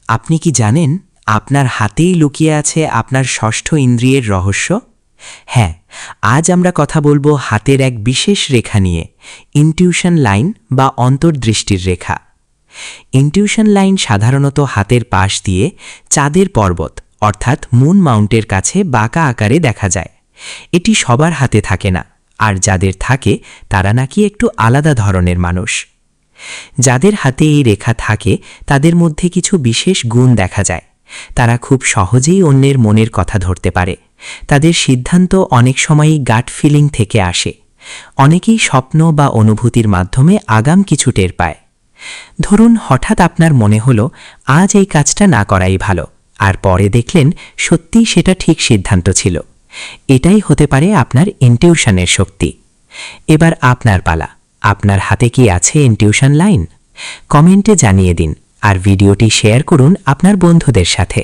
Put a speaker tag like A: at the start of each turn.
A: আপনি কি জানেন আপনার হাতেই লুকিয়ে আছে আপনার ষষ্ঠ ইন্দ্রিয়ের রহস্য? হ্যাঁ, আজ আমরা কথা বলবো হাতের এক বিশেষ রেখা নিয়ে, ইনটিউশন লাইন বা অন্তর্দৃষ্টির রেখা। ইনটিউশন লাইন সাধারণত হাতের পাশ দিয়ে চাঁদের পর্বত অর্থাৎ মুন মাউন্টের কাছে বাঁকা আকারে দেখা যায়। এটি সবার হাতে থাকে না, আর যাদের থাকে তারা নাকি একটু আলাদা ধরনের মানুষ। যাদের হাতে এই রেখা থাকে তাদের মধ্যে কিছু বিশেষ গুণ দেখা যায়। তারা খুব সহজেই অন্যের মনের কথা ধরতে পারে। তাদের সিদ্ধান্ত অনেক সময়ই গাট ফিলিং থেকে আসে। অনেকেই স্বপ্ন বা অনুভূতির মাধ্যমে আগাম কিছু টের পায়। ধরুন হঠাৎ আপনার মনে হলো আজ এই কাজটা না করাই ভালো, আর পরে দেখলেন সত্যিই সেটা ঠিক সিদ্ধান্ত ছিল। এটাই হতে পারে আপনার ইনটিউশনের শক্তি। এবার আপনার পালা। আপনার হাতে কি আছে ইনটিউশন লাইন? কমেন্টে জানিয়ে দিন, আর ভিডিওটি শেয়ার করুন আপনার বন্ধুদের সাথে।